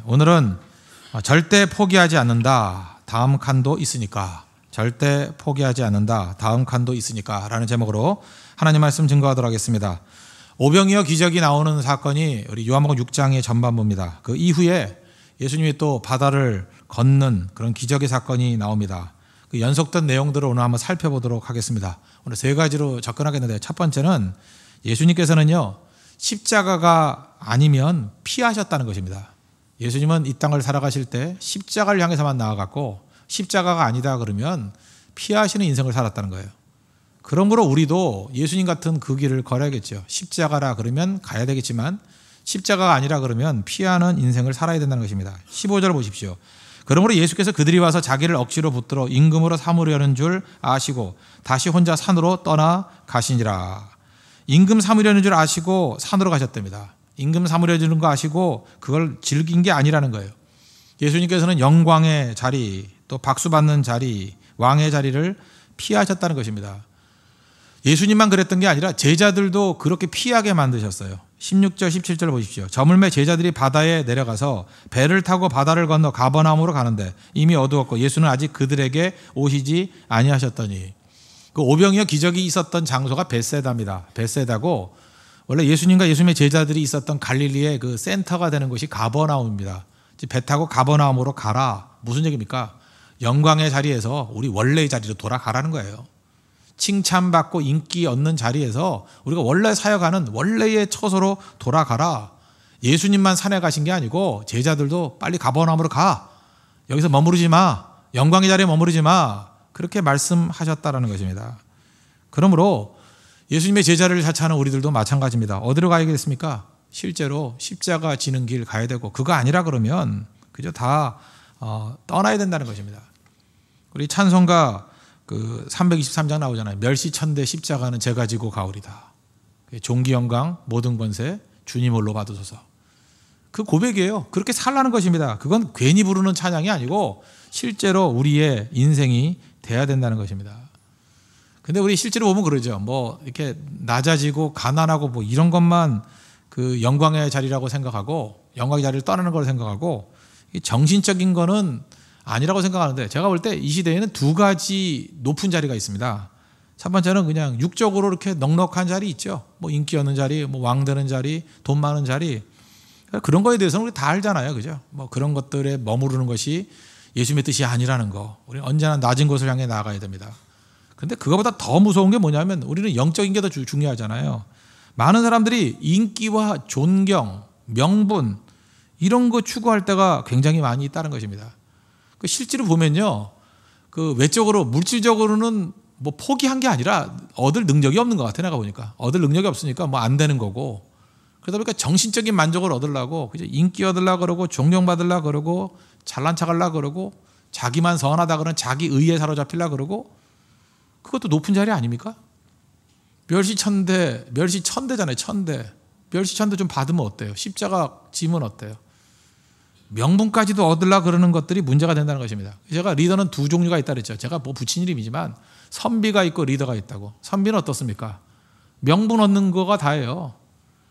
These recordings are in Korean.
오늘은 절대 포기하지 않는다. 다음 칸도 있으니까. 절대 포기하지 않는다. 다음 칸도 있으니까 라는 제목으로 하나님 말씀 증거하도록 하겠습니다. 오병이어 기적이 나오는 사건이 우리 요한복음 6장의 전반부입니다. 그 이후에 예수님이 또 바다를 걷는 그런 기적의 사건이 나옵니다. 그 연속된 내용들을 오늘 한번 살펴보도록 하겠습니다. 오늘 세 가지로 접근하겠는데, 첫 번째는 예수님께서는요, 십자가가 아니면 피하셨다는 것입니다. 예수님은 이 땅을 살아가실 때 십자가를 향해서만 나아갔고, 십자가가 아니다 그러면 피하시는 인생을 살았다는 거예요. 그러므로 우리도 예수님 같은 그 길을 걸어야겠죠. 십자가라 그러면 가야 되겠지만 십자가가 아니라 그러면 피하는 인생을 살아야 된다는 것입니다. 15절 보십시오. 그러므로 예수께서 그들이 와서 자기를 억지로 붙들어 임금으로 삼으려는 줄 아시고 다시 혼자 산으로 떠나 가시니라. 임금 삼으려는 줄 아시고 산으로 가셨답니다. 임금 삼으려는 거 아시고 그걸 즐긴 게 아니라는 거예요. 예수님께서는 영광의 자리, 또 박수 받는 자리, 왕의 자리를 피하셨다는 것입니다. 예수님만 그랬던 게 아니라 제자들도 그렇게 피하게 만드셨어요. 16절 17절 보십시오. 저물매 제자들이 바다에 내려가서 배를 타고 바다를 건너 가버나움으로 가는데 이미 어두웠고 예수는 아직 그들에게 오시지 아니하셨더니, 그 오병이어 기적이 있었던 장소가 벳세다입니다. 벳세다고 원래 예수님과 예수님의 제자들이 있었던 갈릴리의 그 센터가 되는 곳이 가버나움입니다. 배 타고 가버나움으로 가라. 무슨 얘기입니까? 영광의 자리에서 우리 원래의 자리로 돌아가라는 거예요. 칭찬받고 인기 얻는 자리에서 우리가 원래 사역하는 원래의 처소로 돌아가라. 예수님만 산에 가신 게 아니고 제자들도 빨리 가버나움으로 가. 여기서 머무르지 마. 영광의 자리에 머무르지 마. 그렇게 말씀하셨다라는 것입니다. 그러므로 예수님의 제자를 자처하는 우리들도 마찬가지입니다. 어디로 가야겠습니까? 실제로 십자가 지는 길 가야 되고, 그거 아니라 그러면 그저 다 떠나야 된다는 것입니다. 우리 찬송가 그 323장 나오잖아요. 멸시천대 십자가는 제가 지고 가오리다. 존귀 영광 모든 권세 주님 홀로 받으소서. 그 고백이에요. 그렇게 살라는 것입니다. 그건 괜히 부르는 찬양이 아니고 실제로 우리의 인생이 돼야 된다는 것입니다. 근데 우리 실제로 보면 그러죠. 뭐 이렇게 낮아지고 가난하고 뭐 이런 것만 그 영광의 자리라고 생각하고, 영광의 자리를 떠나는 걸 생각하고, 정신적인 거는 아니라고 생각하는데, 제가 볼 때 이 시대에는 두 가지 높은 자리가 있습니다. 첫 번째는 그냥 육적으로 이렇게 넉넉한 자리 있죠. 뭐 인기 얻는 자리, 뭐 왕 되는 자리, 돈 많은 자리. 그런 거에 대해서는 우리 다 알잖아요. 그죠? 뭐 그런 것들에 머무르는 것이 예수님의 뜻이 아니라는 거. 우리는 언제나 낮은 곳을 향해 나아가야 됩니다. 근데 그거보다 더 무서운 게 뭐냐면 우리는 영적인 게 더 중요하잖아요. 많은 사람들이 인기와 존경, 명분 이런 거 추구할 때가 굉장히 많이 있다는 것입니다. 실제로 보면요, 그 외적으로 물질적으로는 뭐 포기한 게 아니라 얻을 능력이 없는 것 같아. 내가 보니까 얻을 능력이 없으니까 뭐 안 되는 거고, 그러다 보니까 정신적인 만족을 얻으려고 그죠? 인기 얻으려고 그러고 존경받으려고 그러고 잘난 척하려고 그러고 자기만 선하다 그러는 자기 의에 사로잡히려고 그러고, 그것도 높은 자리 아닙니까? 멸시천대잖아요. 천대. 멸시천대 좀 받으면 어때요? 십자가 지면 어때요? 명분까지도 얻으려고 그러는 것들이 문제가 된다는 것입니다. 제가 리더는 두 종류가 있다 그랬죠. 제가 뭐 붙인 이름이지만 선비가 있고 리더가 있다고. 선비는 어떻습니까? 명분 얻는 거가 다예요.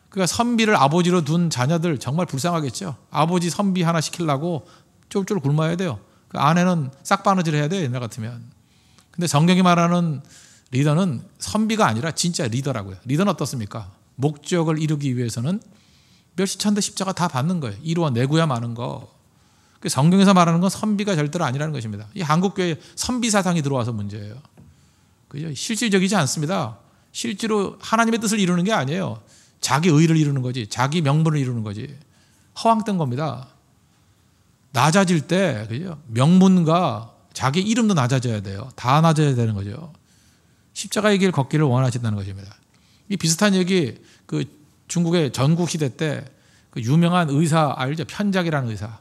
그러니까 선비를 아버지로 둔 자녀들 정말 불쌍하겠죠. 아버지 선비 하나 시키려고 쫄쫄 굶어야 돼요. 그 아내는 싹바느질 해야 돼요. 옛날 같으면. 근데 성경이 말하는 리더는 선비가 아니라 진짜 리더라고요. 리더는 어떻습니까? 목적을 이루기 위해서는 멸시천대 십자가 다 받는 거예요. 이루어 내고야 마는 거. 성경에서 말하는 건 선비가 절대로 아니라는 것입니다. 이 한국교회에 선비 사상이 들어와서 문제예요. 그죠? 실질적이지 않습니다. 실제로 하나님의 뜻을 이루는 게 아니에요. 자기 의를 이루는 거지. 자기 명분을 이루는 거지. 허황된 겁니다. 낮아질 때 그죠? 명분과 자기 이름도 낮아져야 돼요. 다 낮아져야 되는 거죠. 십자가의 길 걷기를 원하신다는 것입니다. 이 비슷한 얘기 그 중국의 전국 시대 때 그 유명한 의사 알죠? 편작이라는 의사.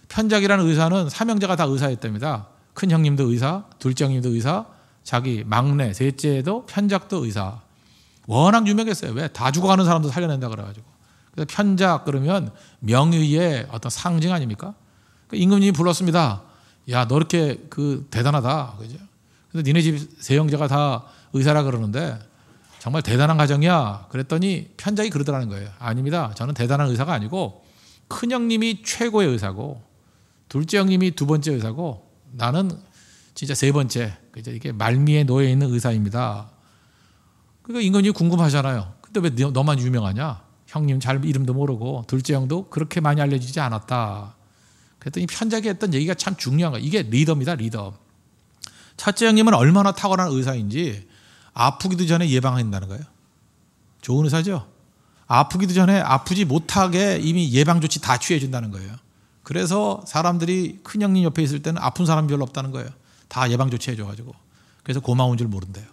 편작이라는 의사는 삼형제가 다 의사였답니다. 큰 형님도 의사, 둘째 형님도 의사, 자기 막내, 셋째도 편작도 의사. 워낙 유명했어요. 왜? 다 죽어가는 사람도 살려낸다 그래가지고. 그래서 편작 그러면 명의의 어떤 상징 아닙니까? 임금님이 불렀습니다. 야, 너 이렇게 그 대단하다. 그죠? 근데 니네 집 세 형제가 다 의사라 그러는데 정말 대단한 가정이야. 그랬더니 편작이 그러더라는 거예요. 아닙니다. 저는 대단한 의사가 아니고 큰 형님이 최고의 의사고 둘째 형님이 두 번째 의사고 나는 진짜 세 번째. 이게 말미에 놓여 있는 의사입니다. 그러니까 임금님이 궁금하잖아요. 근데 왜 너만 유명하냐? 형님 잘 이름도 모르고 둘째 형도 그렇게 많이 알려지지 않았다. 그랬더니 편작에 했던 얘기가 참 중요한 거예요. 이게 리더입니다. 리더. 첫째 형님은 얼마나 탁월한 의사인지 아프기도 전에 예방한다는 거예요. 좋은 의사죠. 아프기도 전에 아프지 못하게 이미 예방 조치 다 취해 준다는 거예요. 그래서 사람들이 큰 형님 옆에 있을 때는 아픈 사람이 별로 없다는 거예요. 다 예방 조치 해줘 가지고. 그래서 고마운 줄 모른대요.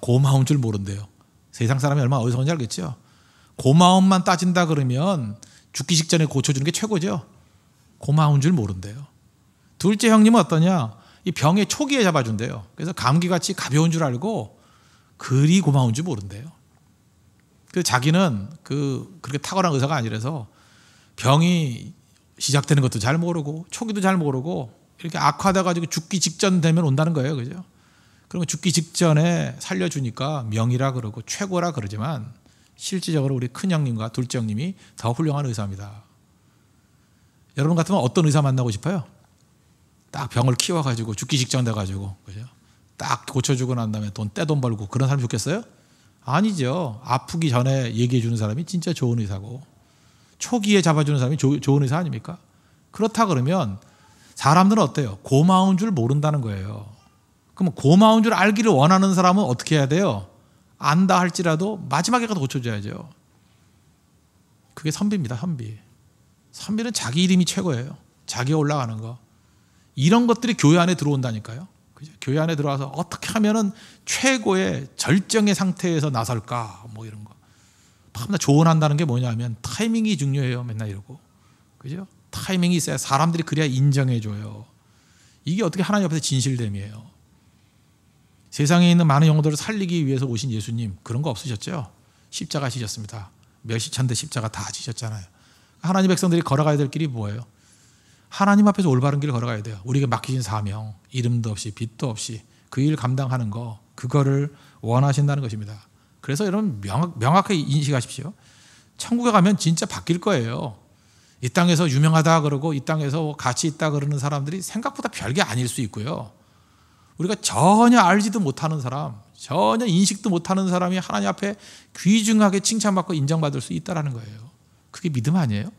고마운 줄 모른대요. 세상 사람이 얼마나 어리석은지 알겠죠. 고마움만 따진다 그러면 죽기 직전에 고쳐주는 게 최고죠. 고마운 줄 모른대요. 둘째 형님은 어떠냐? 이 병의 초기에 잡아준대요. 그래서 감기같이 가벼운 줄 알고 그리 고마운 줄 모른대요. 그래서 자기는 그렇게 탁월한 의사가 아니라서 병이 시작되는 것도 잘 모르고 초기도 잘 모르고 이렇게 악화돼 가지고 죽기 직전 되면 온다는 거예요. 그죠? 그러면 죽기 직전에 살려주니까 명이라 그러고 최고라 그러지만 실질적으로 우리 큰 형님과 둘째 형님이 더 훌륭한 의사입니다. 여러분 같으면 어떤 의사 만나고 싶어요? 딱 병을 키워가지고 죽기 직전 돼가지고 그죠? 딱 고쳐주고 난 다음에 떼돈 벌고 그런 사람이 좋겠어요? 아니죠. 아프기 전에 얘기해 주는 사람이 진짜 좋은 의사고 초기에 잡아주는 사람이 좋은 의사 아닙니까? 그렇다 그러면 사람들은 어때요? 고마운 줄 모른다는 거예요. 그럼 고마운 줄 알기를 원하는 사람은 어떻게 해야 돼요? 안다 할지라도 마지막에 가서 고쳐줘야죠. 그게 선비입니다. 선비. 선비는 자기 이름이 최고예요. 자기가 올라가는 거. 이런 것들이 교회 안에 들어온다니까요. 그죠? 교회 안에 들어와서 어떻게 하면은 최고의 절정의 상태에서 나설까 뭐 이런 거. 밤낮 조언한다는 게 뭐냐면 타이밍이 중요해요. 맨날 이러고. 그죠? 타이밍이 있어야 사람들이 그래야 인정해줘요. 이게 어떻게 하나님 앞에서 진실됨이에요. 세상에 있는 많은 영혼들을 살리기 위해서 오신 예수님 그런 거 없으셨죠? 십자가 지셨습니다. 몇십 천대 십자가 다 지셨잖아요. 하나님 백성들이 걸어가야 될 길이 뭐예요? 하나님 앞에서 올바른 길을 걸어가야 돼요. 우리에게 맡기신 사명, 이름도 없이 빛도 없이 그 일 감당하는 거 그거를 원하신다는 것입니다. 그래서 여러분 명확하게 인식하십시오. 천국에 가면 진짜 바뀔 거예요. 이 땅에서 유명하다 그러고 이 땅에서 가치 있다 그러는 사람들이 생각보다 별게 아닐 수 있고요. 우리가 전혀 알지도 못하는 사람, 전혀 인식도 못하는 사람이 하나님 앞에 귀중하게 칭찬받고 인정받을 수 있다는 거예요. 그게 믿음 아니에요?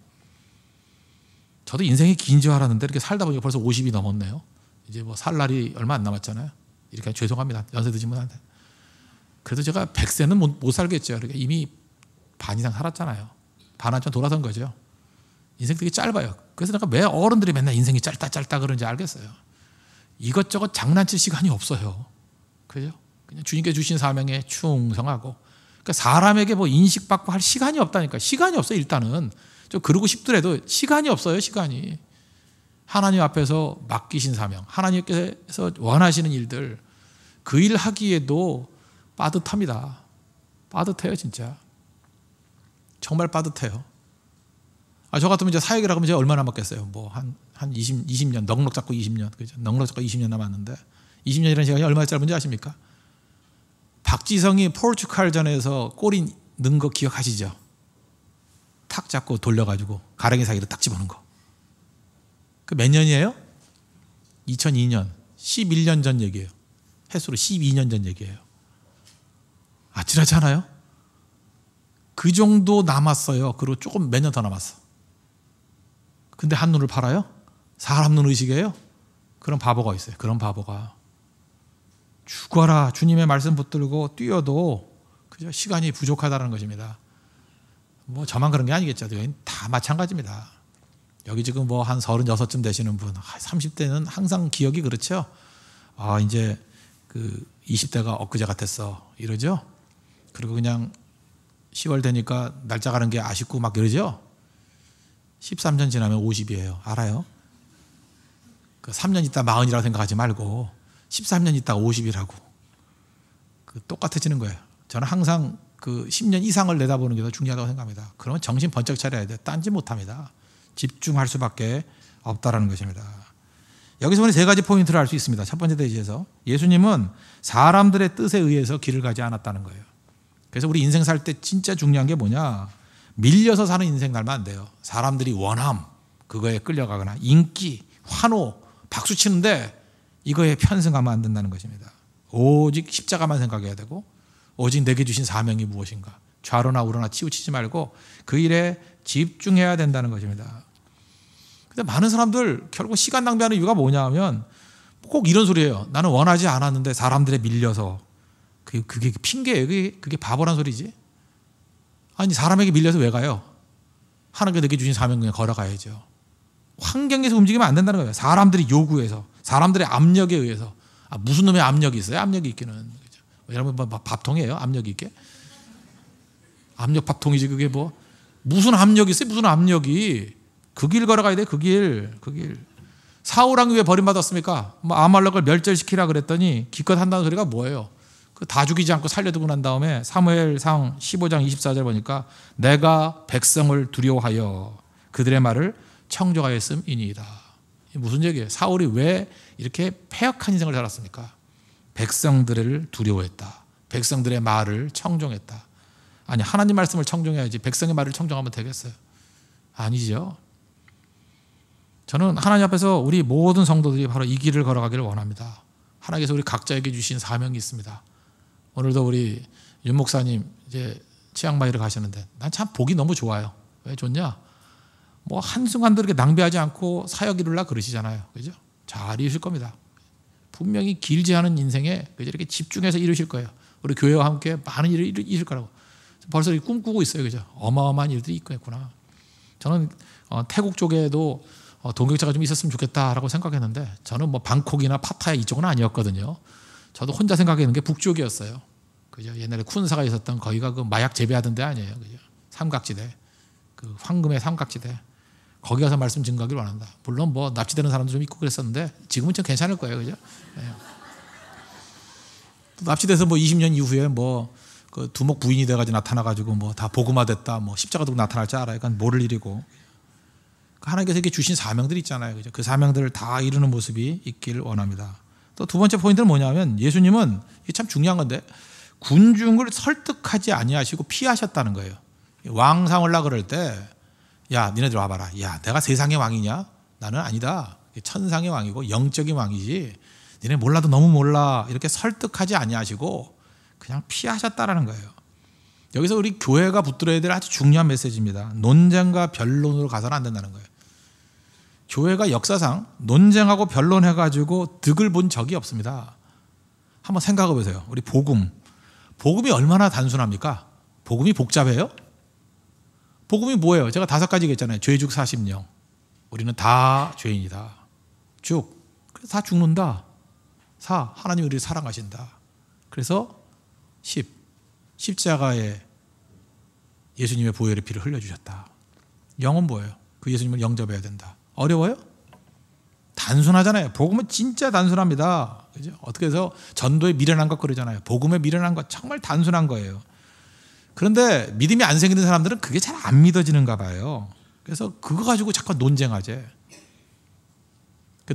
저도 인생이 긴 줄 알았는데 이렇게 살다 보니까 벌써 50이 넘었네요. 이제 뭐 살 날이 얼마 안 남았잖아요. 이렇게 죄송합니다. 연세 드신 분한테. 그래도 제가 100세는 못 살겠죠. 그러니까 이미 반 이상 살았잖아요. 반 한참 돌아선 거죠. 인생 되게 짧아요. 그래서 내가 왜 어른들이 맨날 인생이 짧다 그러는지 알겠어요. 이것저것 장난칠 시간이 없어요. 그죠? 그냥 주님께 주신 사명에 충성하고. 그러니까 사람에게 뭐 인식받고 할 시간이 없다니까. 시간이 없어요. 일단은. 좀 그러고 싶더라도 시간이 없어요. 시간이. 하나님 앞에서 맡기신 사명, 하나님께서 원하시는 일들, 그 일 하기에도 빠듯합니다. 빠듯해요. 진짜. 정말 빠듯해요. 저 같으면 이제 사역이라 하면 제가 얼마나 남았겠어요. 뭐 한 20년, 넉넉 잡고 20년. 그죠? 넉넉 잡고 20년 남았는데 20년이라는 시간이 얼마나 짧은지 아십니까? 박지성이 포르투갈전에서 골이 넣은 거 기억하시죠? 탁 잡고 돌려가지고 가랭이 사이로 딱 집어넣은 거. 그 몇 년이에요? 2002년. 11년 전 얘기예요. 횟수로 12년 전 얘기예요. 아찔하지 않아요? 그 정도 남았어요. 그리고 조금 몇 년 더 남았어. 근데 한눈을 팔아요? 사람 눈 의식이에요? 그런 바보가 있어요. 그런 바보가. 죽어라. 주님의 말씀 붙들고 뛰어도 그저 시간이 부족하다는 것입니다. 뭐 저만 그런 게 아니겠죠. 다 마찬가지입니다. 여기 지금 뭐 한 36쯤 되시는 분, 30대는 항상 기억이 그렇죠. 이제 그 20대가 엊그제 같았어. 이러죠. 그리고 그냥 10월 되니까 날짜 가는 게 아쉽고 막 이러죠. 13년 지나면 50이에요. 알아요? 그 3년 있다 40이라고 생각하지 말고 13년 있다가 50이라고. 그 똑같아지는 거예요. 저는 항상 그 10년 이상을 내다보는 게 더 중요하다고 생각합니다. 그러면 정신 번쩍 차려야 돼요. 딴짓 못합니다. 집중할 수밖에 없다라는 것입니다. 여기서 우리 세 가지 포인트를 알 수 있습니다. 첫 번째 대지에서 예수님은 사람들의 뜻에 의해서 길을 가지 않았다는 거예요. 그래서 우리 인생 살 때 진짜 중요한 게 뭐냐? 밀려서 사는 인생 살면 안 돼요. 사람들이 원함, 그거에 끌려가거나 인기, 환호, 박수 치는데 이거에 편승하면 안 된다는 것입니다. 오직 십자가만 생각해야 되고 오직 내게 주신 사명이 무엇인가, 좌로나 우로나 치우치지 말고 그 일에 집중해야 된다는 것입니다. 근데 많은 사람들 결국 시간 낭비하는 이유가 뭐냐면 꼭 이런 소리예요. 나는 원하지 않았는데 사람들에 밀려서. 그게 핑계예요. 그게 바보란 소리지. 아니, 사람에게 밀려서 왜 가요? 하나님께 내게 주신 사명 그냥 걸어가야죠. 환경에서 움직이면 안 된다는 거예요. 사람들이 요구해서, 사람들의 압력에 의해서. 무슨 놈의 압력이 있어요? 압력이 있기는. 그죠? 여러분 밥통이에요? 압력이 있게? 압력 밥통이지 그게 뭐. 무슨 압력이 있어요? 무슨 압력이. 그 길 걸어가야 돼. 그 길. 사울 왕이 왜 버림받았습니까? 아말렉을 멸절시키라 그랬더니 기껏 한다는 소리가 뭐예요? 다 죽이지 않고 살려두고 난 다음에 사무엘상 15장 24절 보니까 내가 백성을 두려워하여 그들의 말을 청종하였음이니이다. 무슨 얘기예요? 사울이 왜 이렇게 패역한 인생을 살았습니까? 백성들을 두려워했다. 백성들의 말을 청종했다. 아니, 하나님 말씀을 청종해야지 백성의 말을 청종하면 되겠어요? 아니죠. 저는 하나님 앞에서 우리 모든 성도들이 바로 이 길을 걸어가기를 원합니다. 하나님께서 우리 각자에게 주신 사명이 있습니다. 오늘도 우리 윤 목사님 이제 치앙마이를 가셨는데 난 참 보기 너무 좋아요. 왜 좋냐? 뭐 한순간도 이렇게 낭비하지 않고 사역 이루려고 그러시잖아요. 그죠? 잘 이루실 겁니다. 분명히 길지 않은 인생에 이렇게 집중해서 이루실 거예요. 우리 교회와 함께 많은 일을 이루실 거라고. 벌써 꿈꾸고 있어요. 그죠? 어마어마한 일들이 있겠구나. 저는 태국 쪽에도 동역자가 좀 있었으면 좋겠다라고 생각했는데 저는 뭐 방콕이나 파타야 이쪽은 아니었거든요. 저도 혼자 생각했는 게 북쪽이었어요. 그죠? 옛날에 쿤사가 있었던 거기가 그 마약 재배하던 데 아니에요. 그죠? 삼각지대. 그 황금의 삼각지대. 거기 가서 말씀 증거하기를 원한다. 물론 뭐 납치되는 사람도 좀 있고 그랬었는데 지금은 좀 괜찮을 거예요. 그죠? 네. 납치돼서 뭐 20년 이후에 뭐 그 두목 부인이 돼가지고 나타나가지고 뭐 다 복음화 됐다. 뭐 십자가 들고 나타날 줄 알아요. 그러니까 모를 일이고. 하나님께서 이렇게 주신 사명들이 있잖아요. 그죠? 그 사명들을 다 이루는 모습이 있기를 원합니다. 또 두 번째 포인트는 뭐냐면 예수님은 이게 참 중요한 건데 군중을 설득하지 아니하시고 피하셨다는 거예요. 왕 삼으려고 그럴 때 야, 니네들 와봐라. 야, 내가 세상의 왕이냐? 나는 아니다. 천상의 왕이고 영적인 왕이지. 니네 몰라도 너무 몰라. 이렇게 설득하지 아니하시고 그냥 피하셨다라는 거예요. 여기서 우리 교회가 붙들어야 될 아주 중요한 메시지입니다. 논쟁과 변론으로 가서는 안 된다는 거예요. 교회가 역사상 논쟁하고 변론해가지고 득을 본 적이 없습니다. 한번 생각해 보세요. 우리 복음이 얼마나 단순합니까? 복음이 복잡해요? 복음이 뭐예요? 제가 5가지 얘기했잖아요. 죄죽 40령. 우리는 다 죄인이다. 죽. 그래서 다 죽는다. 하나님이 우리를 사랑하신다. 그래서 십자가에 예수님의 보혈의 피를 흘려주셨다. 영은 뭐예요? 그 예수님을 영접해야 된다. 어려워요? 단순하잖아요. 복음은 진짜 단순합니다. 그죠? 어떻게 해서 전도에 미련한 것 그러잖아요. 복음에 미련한 것 정말 단순한 거예요. 그런데 믿음이 안 생기는 사람들은 그게 잘 안 믿어지는가 봐요. 그래서 그거 가지고 자꾸 논쟁하재.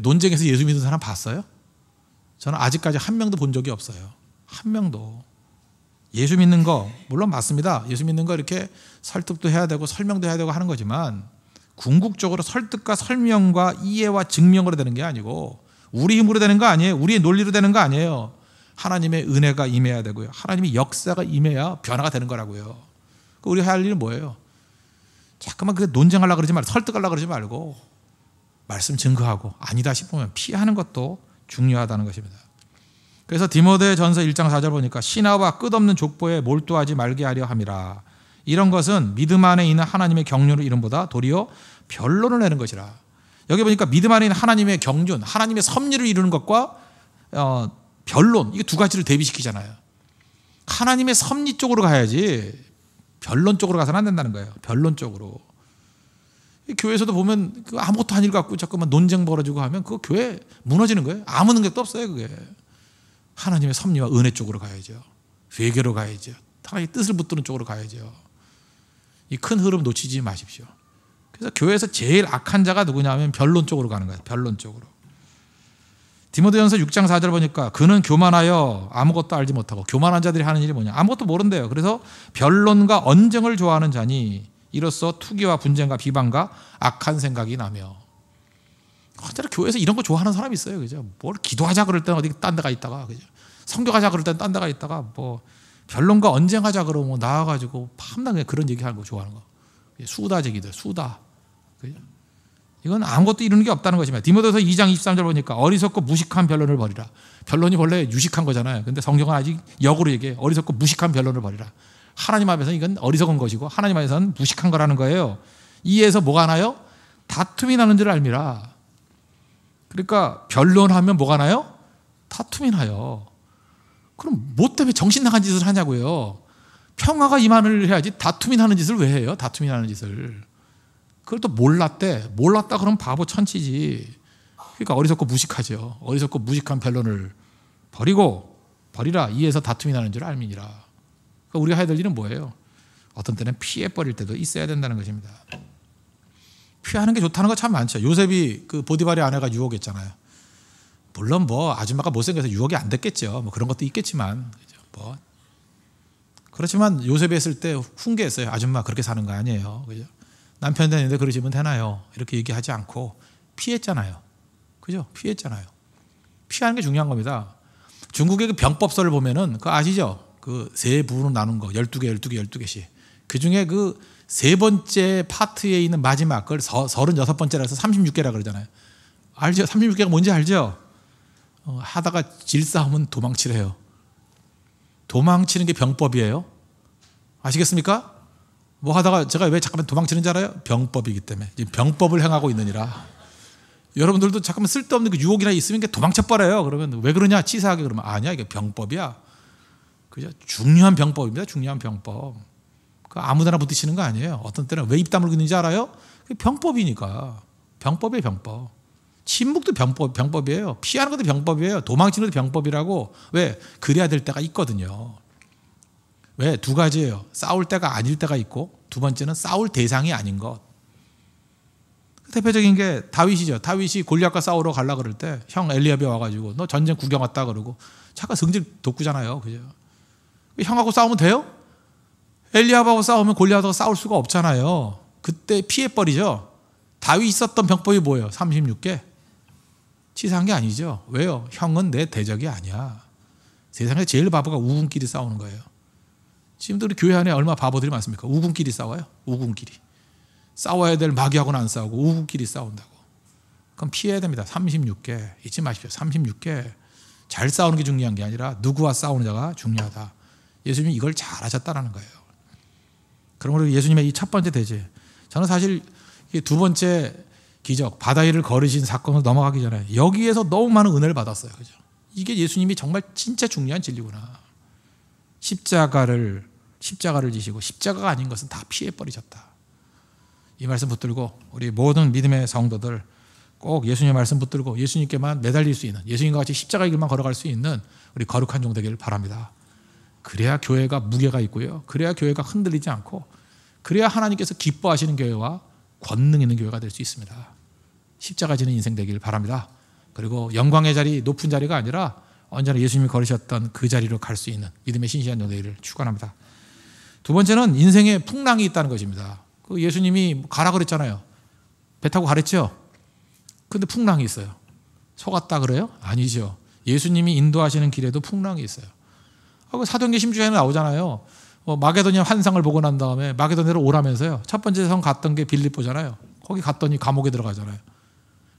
논쟁에서 예수 믿는 사람 봤어요? 저는 아직까지 한 명도 본 적이 없어요. 한 명도. 예수 믿는 거 물론 맞습니다. 예수 믿는 거 이렇게 설득도 해야 되고 설명도 해야 되고 하는 거지만 궁극적으로 설득과 설명과 이해와 증명으로 되는 게 아니고 우리 힘으로 되는 거 아니에요. 우리의 논리로 되는 거 아니에요. 하나님의 은혜가 임해야 되고요. 하나님의 역사가 임해야 변화가 되는 거라고요. 우리 할 일은 뭐예요? 자꾸만 그 논쟁하려고 그러지 말고 설득하려고 그러지 말고 말씀 증거하고 아니다 싶으면 피하는 것도 중요하다는 것입니다. 그래서 디모데전서 1장 4절 보니까 신하와 끝없는 족보에 몰두하지 말게 하려 함이라. 이런 것은 믿음 안에 있는 하나님의 경륜을 이름보다 도리어 변론을 내는 것이라. 여기 보니까 믿음 안에 있는 하나님의 경륜, 하나님의 섭리를 이루는 것과 변론, 이게 두 가지를 대비시키잖아요. 하나님의 섭리 쪽으로 가야지 변론 쪽으로 가서는 안 된다는 거예요. 변론 쪽으로. 교회에서도 보면 아무것도 아닌 일 갖고 자꾸만 논쟁 벌어지고 하면 그 교회 무너지는 거예요. 아무 능력도 없어요. 그게. 하나님의 섭리와 은혜 쪽으로 가야죠. 회개로 가야죠. 하나님의 뜻을 붙드는 쪽으로 가야죠. 이 큰 흐름 놓치지 마십시오. 그래서 교회에서 제일 악한 자가 누구냐면 변론 쪽으로 가는 거예요. 변론 쪽으로. 디모데전서 6장 4절 보니까 그는 교만하여 아무것도 알지 못하고, 교만한 자들이 하는 일이 뭐냐? 아무것도 모른대요. 그래서 변론과 언쟁을 좋아하는 자니 이로써 투기와 분쟁과 비방과 악한 생각이 나며. 언제나 교회에서 이런 거 좋아하는 사람이 있어요. 그죠? 뭘 기도하자 그럴 때는 어디 딴 데가 있다가, 그죠? 성경하자 그럴 때는 딴 데가 있다가, 뭐 변론과 언쟁하자 그러면 뭐 나와가지고 밤낮 그런 얘기하는 거 좋아하는 거. 수다쟁이들, 수다. 그죠? 이건 아무것도 이루는 게 없다는 것입니다. 디모데서 2장 23절 보니까 어리석고 무식한 변론을 벌이라. 변론이 원래 유식한 거잖아요. 근데 성경은 아직 역으로 얘기해. 어리석고 무식한 변론을 벌이라. 하나님 앞에서는 이건 어리석은 것이고 하나님 앞에서는 무식한 거라는 거예요. 이에서 뭐가 나요? 다툼이 나는 줄 알미라. 그러니까 변론하면 뭐가 나요? 다툼이 나요. 그럼 뭐 때문에 정신 나간 짓을 하냐고요. 평화가 임한을 해야지 다툼이 나는 짓을 왜 해요? 다툼이 나는 짓을. 그걸 또 몰랐대. 몰랐다 그러면 바보 천치지. 그러니까 어리석고 무식하죠. 어리석고 무식한 변론을 버리라. 이에서 다툼이 나는 줄 알미니라. 그러니까 우리가 해야 될 일은 뭐예요? 어떤 때는 피해버릴 때도 있어야 된다는 것입니다. 피하는 게 좋다는 거 참 많죠. 요셉이 그 보디발의 아내가 유혹했잖아요. 물론 뭐 아줌마가 못생겨서 유혹이 안 됐겠죠. 뭐 그런 것도 있겠지만, 뭐 그렇지만 요셉이 했을 때 훈계했어요. 아줌마 그렇게 사는 거 아니에요. 그죠? 남편 되는데 그러시면 되나요? 이렇게 얘기하지 않고 피했잖아요. 그죠? 피했잖아요. 피하는 게 중요한 겁니다. 중국의 그 병법서를 보면은 그거 아시죠? 그 세 부로 나눈 거 12개, 12개, 12개씩. 그 중에 그 세 번째 파트에 있는 마지막 걸 36번째라서 36개라 그러잖아요. 알죠? 36개가 뭔지 알죠? 하다가 질싸움은 도망치래요. 도망치는 게 병법이에요. 아시겠습니까? 뭐 하다가 제가 왜 잠깐만 도망치는 줄 알아요? 병법이기 때문에. 지금 병법을 행하고 있느니라. 여러분들도 잠깐만 쓸데없는 그 유혹이나 있으면 도망쳐버려요. 그러면 왜 그러냐? 치사하게 그러면 아니야, 이게 병법이야. 그죠? 중요한 병법입니다. 중요한 병법. 그 아무데나 부딪히는 거 아니에요. 어떤 때는 왜 입 다물고 있는지 알아요? 그게 병법이니까. 병법이에요, 병법. 침묵도 병법이에요. 피하는 것도 병법이에요. 도망치는 것도 병법이라고. 왜? 그래야 될 때가 있거든요. 왜? 두 가지예요. 싸울 때가 아닐 때가 있고, 두 번째는 싸울 대상이 아닌 것. 대표적인 게 다윗이죠. 다윗이 골리앗과 싸우러 가려고 그럴 때 형 엘리압이 와가지고 너 전쟁 구경 왔다 그러고 잠깐 성질 돋구잖아요. 그죠? 형하고 싸우면 돼요? 엘리압하고 싸우면 골리앗하고 싸울 수가 없잖아요. 그때 피해버리죠. 다윗이 썼던 병법이 뭐예요? 36개. 치사한 게 아니죠. 왜요? 형은 내 대적이 아니야. 세상에 제일 바보가 우군끼리 싸우는 거예요. 지금도 우리 교회 안에 얼마나 바보들이 많습니까? 우군끼리 싸워요. 우군끼리. 싸워야 될 마귀하고는 안 싸우고 우군끼리 싸운다고. 그럼 피해야 됩니다. 36개. 잊지 마십시오. 36개. 잘 싸우는 게 중요한 게 아니라 누구와 싸우는 자가 중요하다. 예수님이 이걸 잘 하셨다는 거예요. 그러므로 예수님의 이 첫 번째 대제. 저는 사실 두 번째 기적, 바다 위를 걸으신 사건을 넘어가기 전에 여기에서 너무 많은 은혜를 받았어요. 그죠? 이게 예수님이 정말 진짜 중요한 진리구나. 십자가를 지시고 십자가가 아닌 것은 다 피해버리셨다. 이 말씀 붙들고 우리 모든 믿음의 성도들 꼭 예수님의 말씀 붙들고 예수님께만 매달릴 수 있는, 예수님과 같이 십자가의 길만 걸어갈 수 있는 우리 거룩한 종 되기를 바랍니다. 그래야 교회가 무게가 있고요. 그래야 교회가 흔들리지 않고, 그래야 하나님께서 기뻐하시는 교회와 권능 있는 교회가 될 수 있습니다. 십자가 지는 인생 되기를 바랍니다. 그리고 영광의 자리, 높은 자리가 아니라 언제나 예수님이 걸으셨던 그 자리로 갈 수 있는 믿음의 신실한 종 되기를 축원합니다. 두 번째는 인생에 풍랑이 있다는 것입니다. 그 예수님이 가라 그랬잖아요. 배 타고 가랬죠. 근데 풍랑이 있어요. 속았다 그래요? 아니죠. 예수님이 인도하시는 길에도 풍랑이 있어요. 사도행전 16장에 나오잖아요. 마게도냐 환상을 보고 난 다음에 마게도냐로 오라면서요. 첫 번째 성 갔던 게 빌립보잖아요. 거기 갔더니 감옥에 들어가잖아요.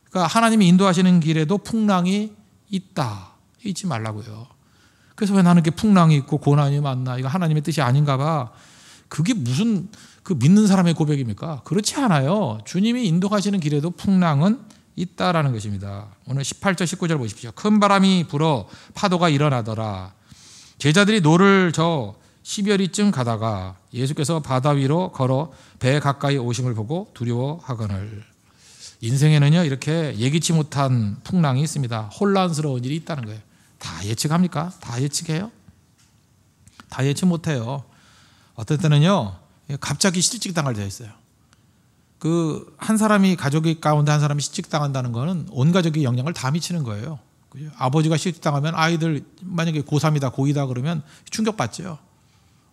그러니까 하나님이 인도하시는 길에도 풍랑이 있다. 잊지 말라고요. 그래서 왜 나는 이렇게 풍랑이 있고 고난이 많나? 이거 하나님의 뜻이 아닌가 봐. 그게 무슨 그 믿는 사람의 고백입니까? 그렇지 않아요. 주님이 인도하시는 길에도 풍랑은 있다라는 것입니다. 오늘 18절 19절 보십시오. 큰 바람이 불어 파도가 일어나더라. 제자들이 노를 저 10여리쯤 가다가 예수께서 바다 위로 걸어 배 가까이 오심을 보고 두려워하거늘. 인생에는요 이렇게 예기치 못한 풍랑이 있습니다. 혼란스러운 일이 있다는 거예요. 다 예측합니까? 다 예측해요? 다 예측 못해요. 어떤 때는요 갑자기 실직당할 때가 있어요. 그 한 사람이 가족이 가운데 한 사람이 실직당한다는 거는 온 가족이 영향을 다 미치는 거예요. 아버지가 실직당하면 아이들 만약에 고3이다 고2다 그러면 충격받죠.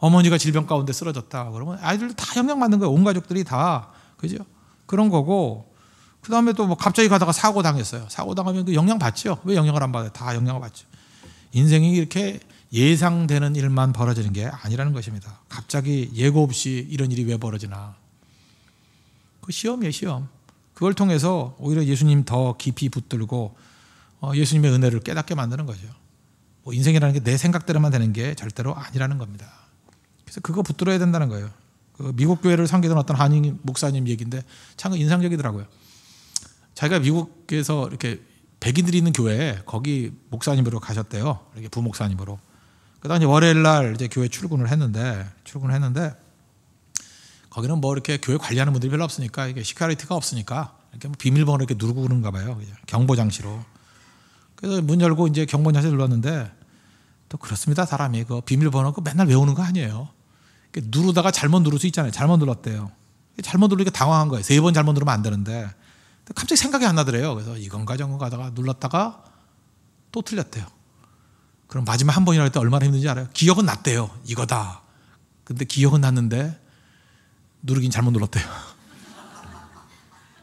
어머니가 질병 가운데 쓰러졌다. 그러면 아이들도 다 영향받는 거예요. 온 가족들이 다. 그죠? 그런 거고. 그 다음에 또 뭐 갑자기 가다가 사고 당했어요. 사고 당하면 그 영향 받죠. 왜 영향을 안 받아요? 다 영향을 받죠. 인생이 이렇게 예상되는 일만 벌어지는 게 아니라는 것입니다. 갑자기 예고 없이 이런 일이 왜 벌어지나. 그 시험이에요, 시험. 그걸 통해서 오히려 예수님 더 깊이 붙들고 예수님의 은혜를 깨닫게 만드는 거죠. 뭐 인생이라는 게 내 생각대로만 되는 게 절대로 아니라는 겁니다. 그래서 그거 붙들어야 된다는 거예요. 그 미국 교회를 섬기던 어떤 한인 목사님 얘기인데 참 인상적이더라고요. 자기가 미국에서 이렇게 백인들이 있는 교회에 거기 목사님으로 가셨대요. 이렇게 부목사님으로. 그다음에 월요일 날 이제 교회 출근을 했는데 거기는 뭐 이렇게 교회 관리하는 분들이 별로 없으니까 이게 시큐리티가 없으니까 이렇게 뭐 비밀번호 이렇게 누르고 그런가 봐요. 경보 장치로. 그래서 문 열고 이제 경보 장치 눌렀는데 또 그렇습니다. 사람이 그 비밀번호 그 맨날 외우는 거 아니에요. 누르다가 잘못 누를 수 있잖아요. 잘못 눌렀대요. 잘못 누르니까 당황한 거예요. 3번 잘못 누르면 안 되는데 갑자기 생각이 안 나더래요. 그래서 이건가 저건가 하다가 눌렀다가 또 틀렸대요. 그럼 마지막 한 번이라고 할 때 얼마나 힘든지 알아요? 기억은 났대요. 이거다. 근데 기억은 났는데 누르긴 잘못 눌렀대요.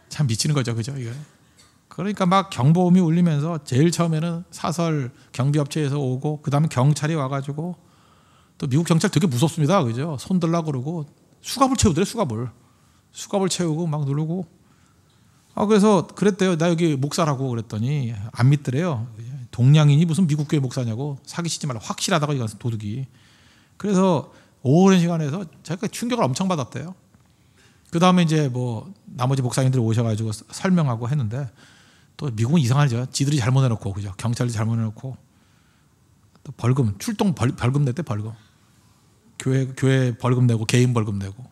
참 미치는 거죠. 그죠? 이거. 그러니까 막 경보음이 울리면서 제일 처음에는 사설 경비업체에서 오고 그다음에 경찰이 와가지고 또 미국 경찰 되게 무섭습니다. 그죠? 손 들라고 그러고 수갑을 채우더래. 수갑을 채우고 막 누르고. 그래서 그랬대요. 나 여기 목사라고 그랬더니 안 믿더래요. 동양인이 무슨 미국 교회 목사냐고. 사기치지 말라. 확실하다고 이거 도둑이. 그래서 오랜 시간에서 자기가 충격을 엄청 받았대요. 그 다음에 이제 뭐 나머지 목사님들이 오셔가지고 설명하고 했는데 또 미국은 이상하죠. 지들이 잘못 해놓고 그죠. 경찰이 잘못 해놓고 또 벌금 출동 벌금 냈대. 벌금. 교회 벌금 내고 개인 벌금 내고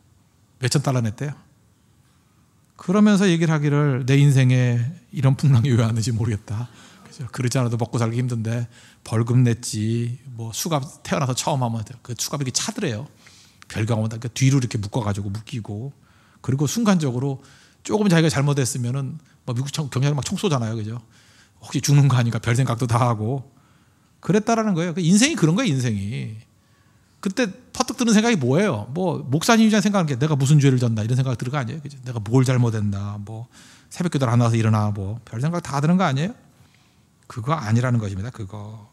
몇천 달러 냈대요. 그러면서 얘기를 하기를 내 인생에 이런 풍랑이 왜 왔는지 모르겠다. 그죠? 그렇지 않아도 먹고 살기 힘든데 벌금 냈지. 뭐 수갑 태어나서 처음 하면 그 수갑이 이렇게 차더래요. 별거 없다. 그러니까 뒤로 이렇게 묶어가지고 묶이고 그리고 순간적으로 조금 자기가 잘못했으면은 뭐 미국 경찰이 막 총 쏘잖아요. 그죠? 혹시 죽는 거 아니까 별 생각도 다 하고 그랬다라는 거예요. 인생이 그런 거예요. 인생이. 그때 퍼뜩 드는 생각이 뭐예요? 뭐 목사님이잖아 생각하는 게 내가 무슨 죄를 졌나 이런 생각 드는 거 아니에요? 그죠? 내가 뭘 잘못했나? 뭐 새벽기도 안 나와서 일어나 뭐 별 생각 다 드는 거 아니에요? 그거 아니라는 것입니다. 그거.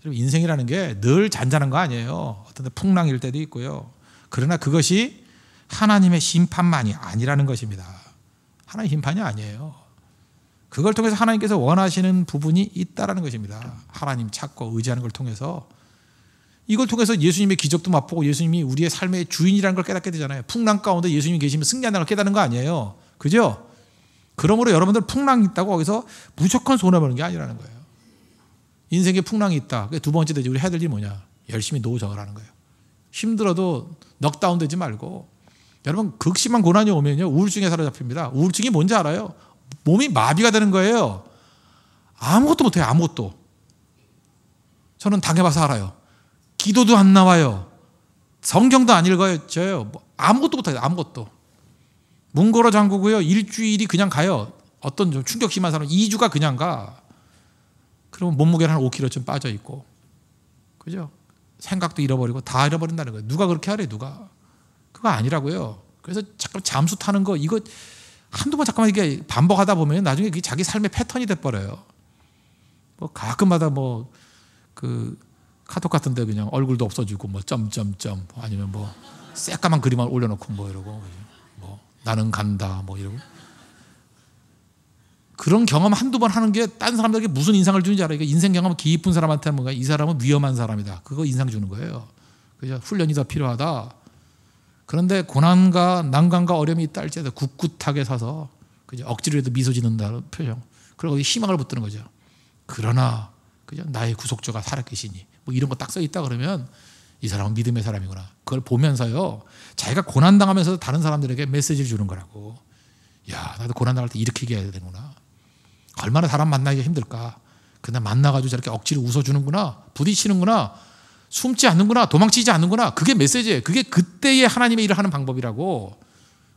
인생이라는 게 늘 잔잔한 거 아니에요. 어떤 데 풍랑일 때도 있고요. 그러나 그것이 하나님의 심판만이 아니라는 것입니다. 하나님의 심판이 아니에요. 그걸 통해서 하나님께서 원하시는 부분이 있다라는 것입니다. 하나님 찾고 의지하는 걸 통해서 이걸 통해서 예수님의 기적도 맛보고 예수님이 우리의 삶의 주인이라는 걸 깨닫게 되잖아요. 풍랑 가운데 예수님이 계시면 승리한다는 걸 깨닫는 거 아니에요. 그죠? 그러므로 여러분들 풍랑이 있다고 거기서 무조건 손해보는 게 아니라는 거예요. 인생에 풍랑이 있다. 두 번째 되지. 우리 해야 될 일이 뭐냐? 열심히 노력하라는 거예요. 힘들어도 넉다운 되지 말고. 여러분 극심한 고난이 오면요 우울증에 사로잡힙니다. 우울증이 뭔지 알아요? 몸이 마비가 되는 거예요. 아무것도 못해요. 아무것도. 저는 당해봐서 알아요. 기도도 안 나와요. 성경도 안 읽어져요. 뭐 아무것도 못해요. 아무것도. 문 걸어 잠그고요. 일주일이 그냥 가요. 어떤 좀 충격 심한 사람은 2주가 그냥 가. 그러면 몸무게는 한 5kg쯤 빠져 있고. 그죠? 생각도 잃어버리고 다 잃어버린다는 거예요. 누가 그렇게 하래 누가. 그거 아니라고요. 그래서 잠깐 잠수 타는 거 이거 한두 번 잠깐만 이게 반복하다 보면 나중에 그게 자기 삶의 패턴이 돼버려요. 뭐 가끔마다 뭐 그 카톡 같은데 그냥 얼굴도 없어지고 뭐 점점점 아니면 뭐 새까만 그림만 올려놓고 뭐 이러고 뭐 나는 간다 뭐 이러고 그런 경험 한두 번 하는 게 딴 사람들에게 무슨 인상을 주는지 알아요. 인생 경험 깊은 사람한테 뭔가 이 사람은 위험한 사람이다. 그거 인상 주는 거예요. 그죠? 훈련이 더 필요하다. 그런데 고난과 난관과 어려움이 있다 할지라도 굳굳하게 서서 그죠? 억지로라도 미소 짓는다는 표정. 그리고 희망을 붙드는 거죠. 그러나 그죠? 나의 구속주가 살아계시니 뭐 이런 거 딱 써 있다 그러면 이 사람은 믿음의 사람이구나. 그걸 보면서요. 자기가 고난당하면서도 다른 사람들에게 메시지를 주는 거라고. 야, 나도 고난당할 때 이렇게 얘기해야 되는구나. 얼마나 사람 만나기가 힘들까. 근데 만나가지고 저렇게 억지로 웃어주는구나. 부딪히는구나. 숨지 않는구나. 도망치지 않는구나. 그게 메시지예요. 그게 그때의 하나님의 일을 하는 방법이라고.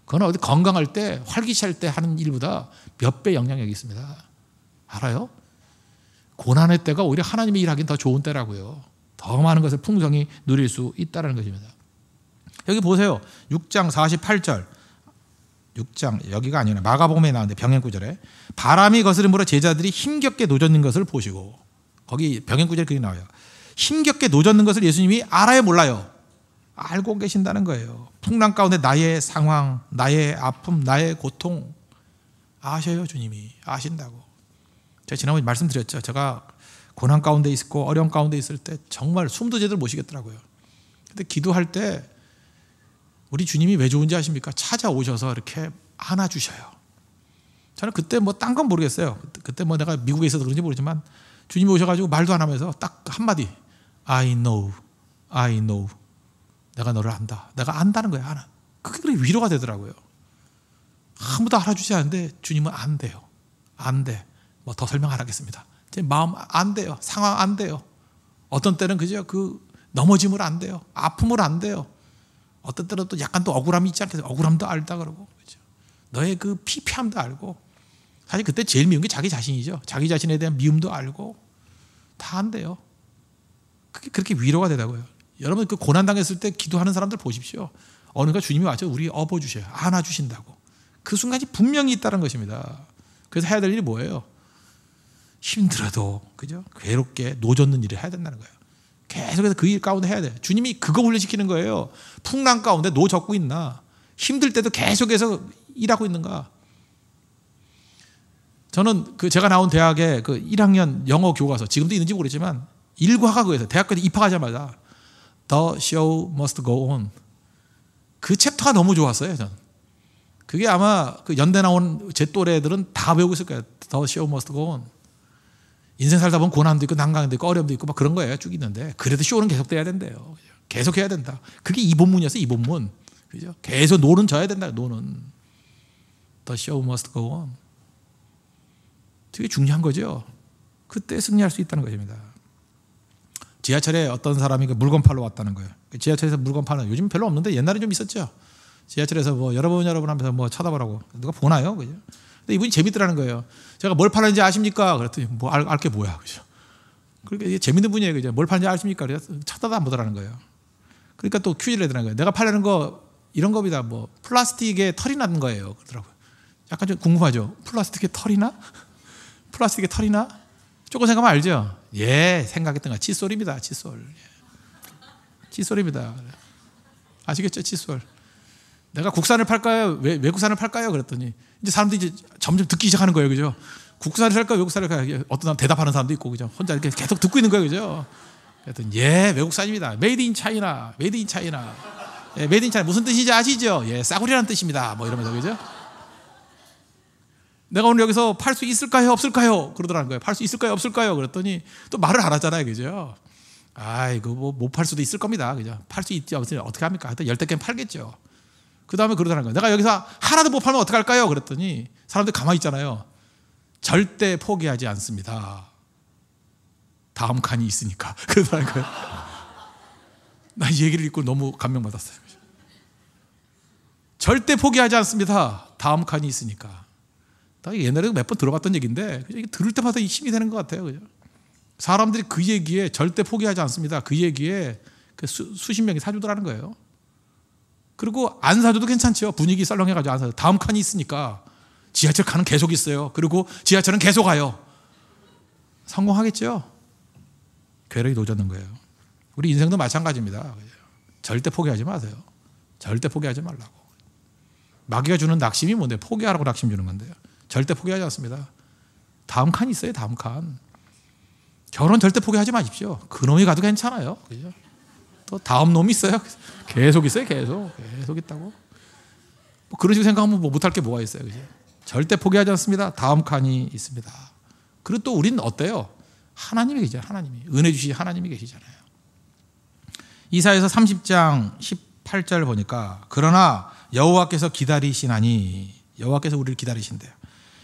그건 어디 건강할 때 활기찰 때 하는 일보다 몇 배 영향력이 있습니다. 알아요? 고난의 때가 오히려 하나님의 일하기는 더 좋은 때라고요. 더 많은 것을 풍성히 누릴 수 있다는 것입니다. 여기 보세요. 6장 48절. 6장 여기가 아니라 마가복음에 나오는데 병행 구절에 바람이 거스름으로 제자들이 힘겹게 노젓는 것을 보시고, 거기 병행 구절에 그렇게 나와요. 힘겹게 노젓는 것을 예수님이 알아요, 몰라요? 알고 계신다는 거예요. 풍랑 가운데 나의 상황, 나의 아픔, 나의 고통 아셔요. 주님이 아신다고. 제가 지난번에 말씀드렸죠. 제가 고난 가운데 있고 어려움 가운데 있을 때 정말 숨도 제대로 못 쉬겠더라고요. 근데 기도할 때 우리 주님이 왜 좋은지 아십니까? 찾아오셔서 이렇게 안아주셔요. 저는 그때 뭐 딴 건 모르겠어요. 그때 뭐 내가 미국에 있어서 그런지 모르지만 주님이 오셔가지고 말도 안 하면서 딱 한마디, I know. 내가 너를 안다. 내가 안다는 거야. 알아. 그게 위로가 되더라고요. 아무도 알아주지 않는데 주님은 안 돼요. 안 돼. 뭐 더 설명 안 하겠습니다. 제 마음 안 돼요. 상황 안 돼요. 어떤 때는 그죠? 그 넘어짐을 안 돼요. 아픔을 안 돼요. 어떤 때는 또 약간 또 억울함이 있지 않겠어요? 억울함도 알다 그러고, 그렇죠? 너의 그 피폐함도 알고. 사실 그때 제일 미운 게 자기 자신이죠. 자기 자신에 대한 미움도 알고. 다 안 돼요. 그게 그렇게 위로가 되다고요. 여러분 그 고난 당했을 때 기도하는 사람들 보십시오. 어느가 주님이 와서 우리 업어주셔요. 안아주신다고. 그 순간이 분명히 있다는 것입니다. 그래서 해야 될 일이 뭐예요? 힘들어도, 그죠? 괴롭게 노젓는 일을 해야 된다는 거예요. 계속해서 그 일 가운데 해야 돼. 주님이 그거 훈련시키는 거예요. 풍랑 가운데 노젓고 있나? 힘들 때도 계속해서 일하고 있는가? 저는 그 제가 나온 대학의 그 1학년 영어 교과서, 지금도 있는지 모르지만 일과가 그거예요. 대학교에 입학하자마자 The show must go on. 그 챕터가 너무 좋았어요. 저는. 그게 아마 그 연대 나온 제 또래 애들은 다 배우고 있을 거예요. The show must go on. 인생 살다 보면 고난도 있고 난강도 있고 어려움도 있고 막 그런 거예요. 쭉 있는데 그래도 쇼는 계속돼야 된대요. 계속 해야 된다. 그게 이 본문이었어요. 이 본문. 그죠? 계속 노는 져야 된다. 노는. The show must go on. 되게 중요한 거죠. 그때 승리할 수 있다는 것입니다. 지하철에 어떤 사람이 물건 팔러 왔다는 거예요. 지하철에서 물건 파는, 요즘 별로 없는데 옛날에 좀 있었죠. 지하철에서 뭐 여러분 하면서 뭐 쳐다보라고. 누가 보나요? 그죠? 근데 이분이 재밌더라는 거예요. 제가 뭘 파는지 아십니까? 그랬더니 뭐 알 게 뭐야. 그죠? 그러니까 이게 재밌는 분이에요. 그죠? 뭘 파는지 아십니까? 그래서 쳐다도 안 보더라는 거예요. 그러니까 또 퀴즈를 내더라는 거예요. 내가 팔려는 거 이런 겁니다. 뭐 플라스틱에 털이 나는 거예요. 그러더라고요. 약간 좀 궁금하죠? 플라스틱에 털이 나? 플라스틱에 털이 나? 조금 생각하면 알죠? 예, 생각했던 거 칫솔입니다. 칫솔. 칫솔입니다. 아시겠죠? 칫솔. 내가 국산을 팔까요? 외국산을 팔까요? 그랬더니 이제 사람들이 이제 점점 듣기 시작하는 거예요. 그죠? 국산을 살까요? 외국산을 살까요? 어떤 사람 대답하는 사람도 있고, 그죠? 혼자 이렇게 계속 듣고 있는 거예요. 그죠? 그랬더니 예, 외국산입니다. 메이드 인 차이나. 메이드 인 차이나. 예, 메이드 인 차이나 무슨 뜻인지 아시죠? 예, 싸구려라는 뜻입니다. 뭐 이러면서, 그죠? 내가 오늘 여기서 팔 수 있을까요? 없을까요? 그러더라는 거예요. 팔 수 있을까요? 없을까요? 그랬더니 또 말을 안 하잖아요. 그죠? 아이고, 뭐 못 팔 수도 있을 겁니다. 그죠? 팔 수 있지, 없으면 어떻게 합니까? 하여튼 10대 팔겠죠. 그 다음에 그러더라는 거예요. 내가 여기서 하나도 못 팔면 어떻게 할까요? 그랬더니 사람들 가만히 있잖아요. 절대 포기하지 않습니다. 다음 칸이 있으니까. 그러더라는 거예요. 나 이 얘기를 읽고 너무 감명받았어요. 절대 포기하지 않습니다. 다음 칸이 있으니까. 나 옛날에도 몇 번 들어봤던 얘기인데 들을 때마다 힘이 되는 것 같아요. 그죠? 사람들이 그 얘기에 절대 포기하지 않습니다. 그 얘기에 그 수십 명이 사주더라는 거예요. 그리고 안 사줘도 괜찮죠. 분위기 썰렁해가지고 안 사줘. 다음 칸이 있으니까 지하철 칸은 계속 있어요. 그리고 지하철은 계속 가요. 성공하겠죠. 괴력이 노젓는 거예요. 우리 인생도 마찬가지입니다. 절대 포기하지 마세요. 절대 포기하지 말라고. 마귀가 주는 낙심이 뭔데? 포기하라고 낙심 주는 건데요. 절대 포기하지 않습니다. 다음 칸이 있어요. 다음 칸. 결혼 절대 포기하지 마십시오. 그놈이 가도 괜찮아요. 그죠? 또 다음 놈이 있어요. 계속 있어요. 계속 있다고. 뭐 그런 식으로 생각하면 뭐 못할 게 뭐가 있어요. 그죠? 절대 포기하지 않습니다. 다음 칸이 있습니다. 그리고 또 우리는 어때요? 하나님이 계시잖아요. 하나님이. 은혜 주시신 하나님이 계시잖아요. 이사야서 30장 18절 보니까 그러나 여호와께서 기다리시나니, 여호와께서 우리를 기다리신대요.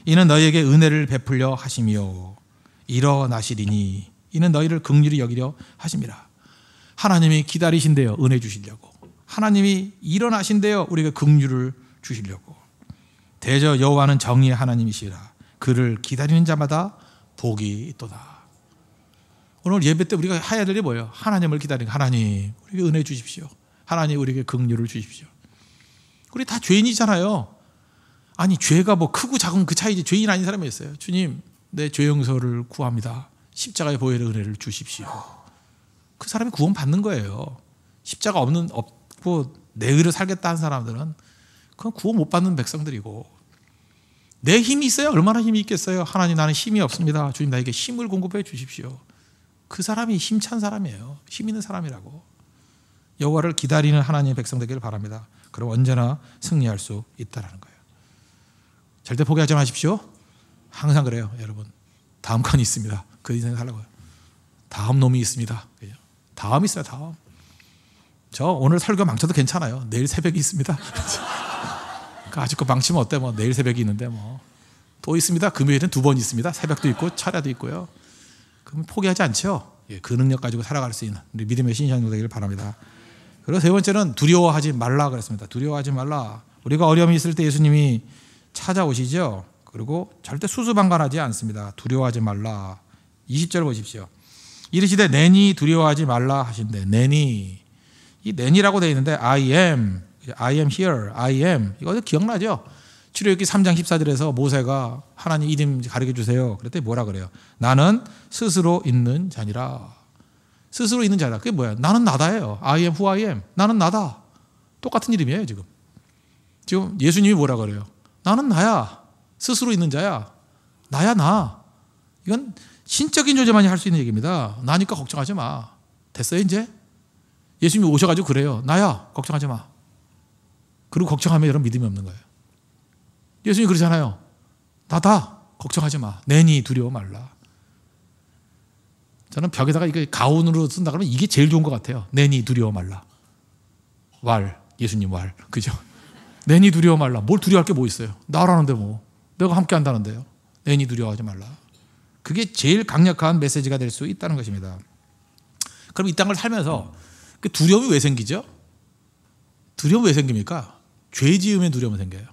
이는 너희에게 은혜를 베풀려 하심이요 일어나시리니 이는 너희를 긍휼히 여기려 하심이라. 하나님이 기다리신대요. 은혜 주시려고. 하나님이 일어나신대요. 우리가 긍휼을 주시려고. 대저 여호와는 정의의 하나님이시라. 그를 기다리는 자마다 복이 있도다. 오늘 예배 때 우리가 해야 될 게 뭐예요? 하나님을 기다리는, 하나님 우리에게 은혜 주십시오. 하나님 우리에게 긍휼을 주십시오. 우리 다 죄인이잖아요. 아니 죄가 뭐 크고 작은 그 차이지 죄인 아닌 사람이 있어요. 주님 내 죄 용서를 구합니다. 십자가의 보혈의 은혜를 주십시오. 그 사람이 구원 받는 거예요. 십자가 없고 내 의로 살겠다 한 사람들은 그건 구원 못 받는 백성들이고, 내 힘이 있어요? 얼마나 힘이 있겠어요? 하나님 나는 힘이 없습니다. 주님 나에게 힘을 공급해 주십시오. 그 사람이 힘찬 사람이에요. 힘 있는 사람이라고. 여호와를 기다리는 하나님의 백성 되기를 바랍니다. 그럼 언제나 승리할 수 있다는 거예요. 절대 포기하지 마십시오. 항상 그래요, 여러분. 다음 칸이 있습니다. 그 인생 살라고요. 다음 놈이 있습니다. 다음 있어요, 다음. 저 오늘 설교 망쳐도 괜찮아요. 내일 새벽이 있습니다. 아직도 망치면 어때? 뭐 내일 새벽이 있는데 뭐 또 있습니다. 금요일은 2번 있습니다. 새벽도 있고 차례도 있고요. 그럼 포기하지 않죠. 그 능력 가지고 살아갈 수 있는 우리 믿음의 신앙이 되기를 바랍니다. 그리고 세 번째는 두려워하지 말라 그랬습니다. 두려워하지 말라. 우리가 어려움이 있을 때 예수님이 찾아오시죠. 그리고 절대 수수방관하지 않습니다. 두려워하지 말라. 20절 보십시오. 이르시되 내니 두려워하지 말라 하신대. 내니, 이 내니라고 되어 있는데 I am here, I am, 이거 기억나죠? 출애굽기 3장 14절에서 모세가 하나님 이름 가르쳐 주세요. 그랬더니 뭐라 그래요? 나는 스스로 있는 자니라. 스스로 있는 자다. 그게 뭐야? 나는 나다예요. I am who I am. 나는 나다. 똑같은 이름이에요. 지금 예수님이 뭐라 그래요? 나는 나야. 스스로 있는 자야. 나야 나. 이건 신적인 존재만이 할 수 있는 얘기입니다. 나니까 걱정하지 마. 됐어요 이제? 예수님이 오셔가지고 그래요. 나야. 걱정하지 마. 그리고 걱정하면 여러분 믿음이 없는 거예요. 예수님이 그러잖아요. 나다. 걱정하지 마. 내니 두려워 말라. 저는 벽에다가 이거 가운으로 쓴다 그러면 이게 제일 좋은 것 같아요. 내니 두려워 말라. 왈. 예수님 왈. 그죠? 내니 두려워 말라. 뭘 두려워할 게 뭐 있어요? 나라는데 뭐. 내가 함께 한다는데요. 내니 두려워하지 말라. 그게 제일 강력한 메시지가 될 수 있다는 것입니다. 그럼 이 땅을 살면서 그 두려움이 왜 생기죠? 두려움이 왜 생깁니까? 죄 지으면 두려움이 생겨요.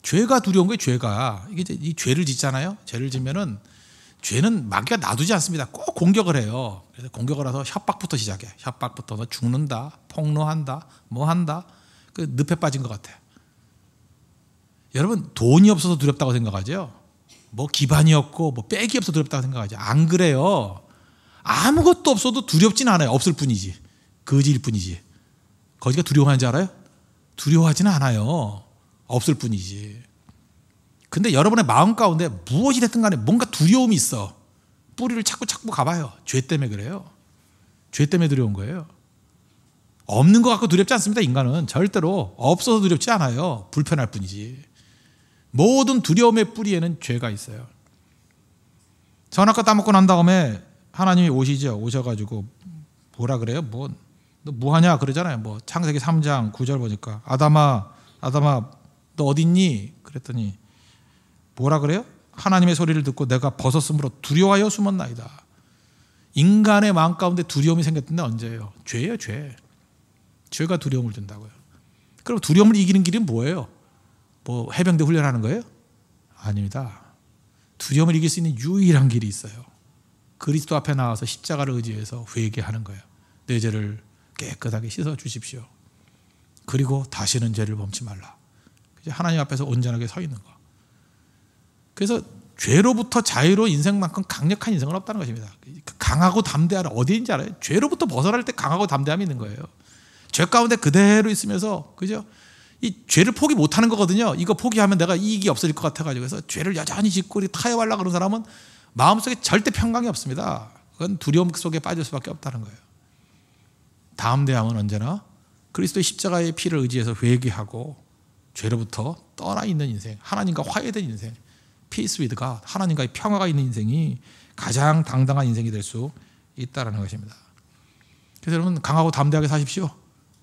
죄가 두려운 거예요. 죄가. 이게 이 죄를 짓잖아요. 죄를 지면은 죄는 마귀가 놔두지 않습니다. 꼭 공격을 해요. 그래서 공격을 해서 협박부터 시작해. 협박부터 너 죽는다, 폭로한다, 뭐 한다. 그 늪에 빠진 것 같아. 여러분 돈이 없어서 두렵다고 생각하죠? 뭐 기반이 없고 뭐 백이 없어서 두렵다고 생각하죠? 안 그래요. 아무것도 없어도 두렵진 않아요. 없을 뿐이지. 거지일 뿐이지. 거지가 두려워하는지 알아요? 두려워하지는 않아요. 없을 뿐이지. 근데 여러분의 마음 가운데 무엇이 됐든 간에 뭔가 두려움이 있어. 뿌리를 찾고 가봐요. 죄 때문에 그래요. 죄 때문에 두려운 거예요. 없는 것 같고 두렵지 않습니다. 인간은 절대로 없어서 두렵지 않아요. 불편할 뿐이지. 모든 두려움의 뿌리에는 죄가 있어요. 선악과 따먹고 난 다음에 하나님이 오시죠. 오셔가지고 뭐라 그래요? 뭐 너 뭐하냐 그러잖아요. 뭐 창세기 3장 9절 보니까 아담아 너 어딨니? 그랬더니 뭐라 그래요? 하나님의 소리를 듣고 내가 벗었으므로 두려워하여 숨었나이다. 인간의 마음 가운데 두려움이 생겼던데 언제예요? 죄예요, 죄. 죄가 두려움을 준다고요. 그럼 두려움을 이기는 길은 뭐예요? 뭐 해병대 훈련하는 거예요? 아닙니다. 두려움을 이길 수 있는 유일한 길이 있어요. 그리스도 앞에 나와서 십자가를 의지해서 회개하는 거예요. 내 죄를 깨끗하게 씻어 주십시오. 그리고 다시는 죄를 범치 말라. 하나님 앞에서 온전하게 서 있는 거. 그래서 죄로부터 자유로운 인생만큼 강력한 인생은 없다는 것입니다. 강하고 담대하라. 어디인지 알아요? 죄로부터 벗어날 때 강하고 담대함이 있는 거예요. 죄 가운데 그대로 있으면서, 그죠? 이 죄를 포기 못하는 거거든요. 이거 포기하면 내가 이익이 없어질 것 같아가지고. 그래서 죄를 여전히 짓고 타협하려고 그러는 사람은 마음속에 절대 평강이 없습니다. 그건 두려움 속에 빠질 수밖에 없다는 거예요. 담대함은 언제나 그리스도의 십자가의 피를 의지해서 회개하고 죄로부터 떠나 있는 인생, 하나님과 화해된 인생, peace with God, 하나님과의 평화가 있는 인생이 가장 당당한 인생이 될 수 있다는 것입니다. 그래서 여러분 강하고 담대하게 사십시오.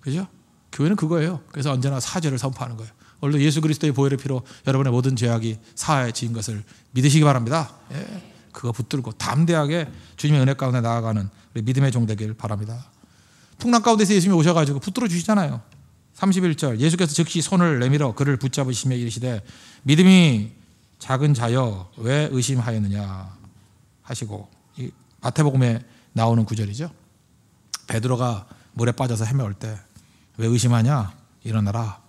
그죠? 교회는 그거예요. 그래서 언제나 사죄를 선포하는 거예요. 오늘도 예수 그리스도의 보혈의 피로 여러분의 모든 죄악이 사해진 것을 믿으시기 바랍니다. 예, 그거 붙들고 담대하게 주님의 은혜 가운데 나아가는 우리 믿음의 종 되길 바랍니다. 풍랑 가운데서 예수님이 오셔가지고 붙들어 주시잖아요. 31절 예수께서 즉시 손을 내밀어 그를 붙잡으시며 이르시되 믿음이 작은 자여 왜 의심하였느냐 하시고, 이 마태복음에 나오는 구절이죠. 베드로가 물에 빠져서 헤매올 때 왜 의심하냐? 일어나라.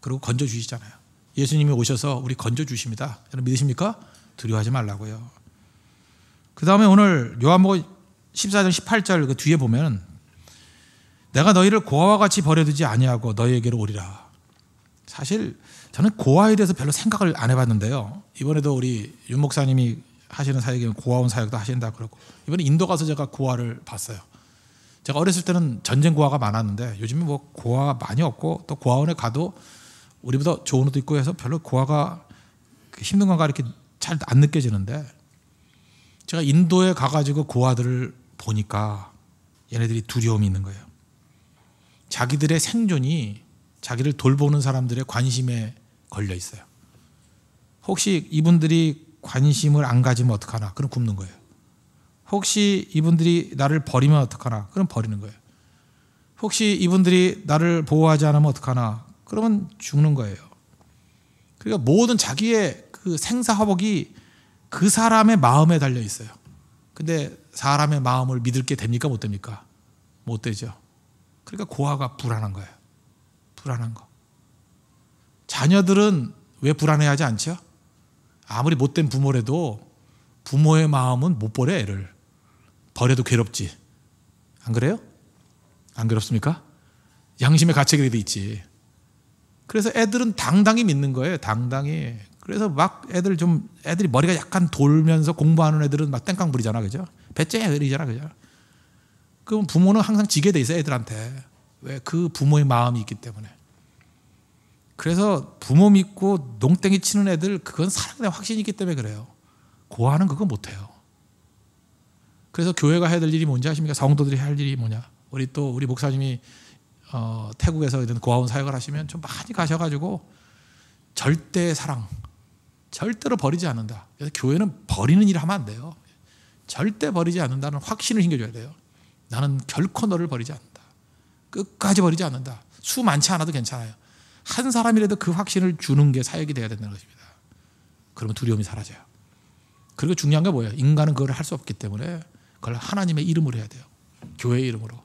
그리고 건져주시잖아요. 예수님이 오셔서 우리 건져주십니다. 여러분 믿으십니까? 두려워하지 말라고요. 그 다음에 오늘 요한복음 14장 18절 그 뒤에 보면 내가 너희를 고아와 같이 버려두지 아니하고 너희에게로 오리라. 사실 저는 고아에 대해서 별로 생각을 안 해봤는데요. 이번에도 우리 윤 목사님이 하시는 사역이면 고아원 사역도 하신다 그러고, 이번에 인도 가서 제가 고아를 봤어요. 제가 어렸을 때는 전쟁 고아가 많았는데 요즘은 뭐 고아가 많이 없고, 또 고아원에 가도 우리보다 좋은 옷도 입고 해서 별로 고아가 힘든 건가 이렇게 잘 안 느껴지는데, 제가 인도에 가가지고 고아들을 보니까 얘네들이 두려움이 있는 거예요. 자기들의 생존이 자기를 돌보는 사람들의 관심에 걸려 있어요. 혹시 이분들이 관심을 안 가지면 어떡하나? 그럼 굶는 거예요. 혹시 이분들이 나를 버리면 어떡하나? 그럼 버리는 거예요. 혹시 이분들이 나를 보호하지 않으면 어떡하나? 그러면 죽는 거예요. 그러니까 모든 자기의 그 생사화복이 그 사람의 마음에 달려 있어요. 근데 사람의 마음을 믿을 게 됩니까? 못 됩니까? 못 되죠. 그러니까 고아가 불안한 거예요. 불안한 거. 자녀들은 왜 불안해하지 않죠? 아무리 못된 부모라도 부모의 마음은 못 버려. 애를 버려도 괴롭지. 안 그래요? 안 괴롭습니까? 양심의 가책이 돼 있지. 그래서 애들은 당당히 믿는 거예요. 당당히. 그래서 막 애들이 머리가 약간 돌면서 공부하는 애들은 막 땡깡 부리잖아, 그죠? 배짱이잖아, 그죠? 그럼 부모는 항상 지게 돼 있어요, 애들한테. 왜? 그 부모의 마음이 있기 때문에. 그래서 부모 믿고 농땡이 치는 애들, 그건 사랑의 확신이 있기 때문에 그래요. 고아는 그거 못해요. 그래서 교회가 해야 될 일이 뭔지 아십니까? 성도들이 해야 할 일이 뭐냐? 우리 목사님이 태국에서 이런 고아원 사역을 하시면 좀 많이 가셔가지고 절대 사랑, 절대로 버리지 않는다. 그래서 교회는 버리는 일을 하면 안 돼요. 절대 버리지 않는다는 확신을 힘겨줘야 돼요. 나는 결코 너를 버리지 않는다. 끝까지 버리지 않는다. 수 많지 않아도 괜찮아요. 한 사람이라도 그 확신을 주는 게 사역이 돼야 된다는 것입니다. 그러면 두려움이 사라져요. 그리고 중요한 게 뭐예요? 인간은 그걸 할 수 없기 때문에 그걸 하나님의 이름으로 해야 돼요. 교회의 이름으로.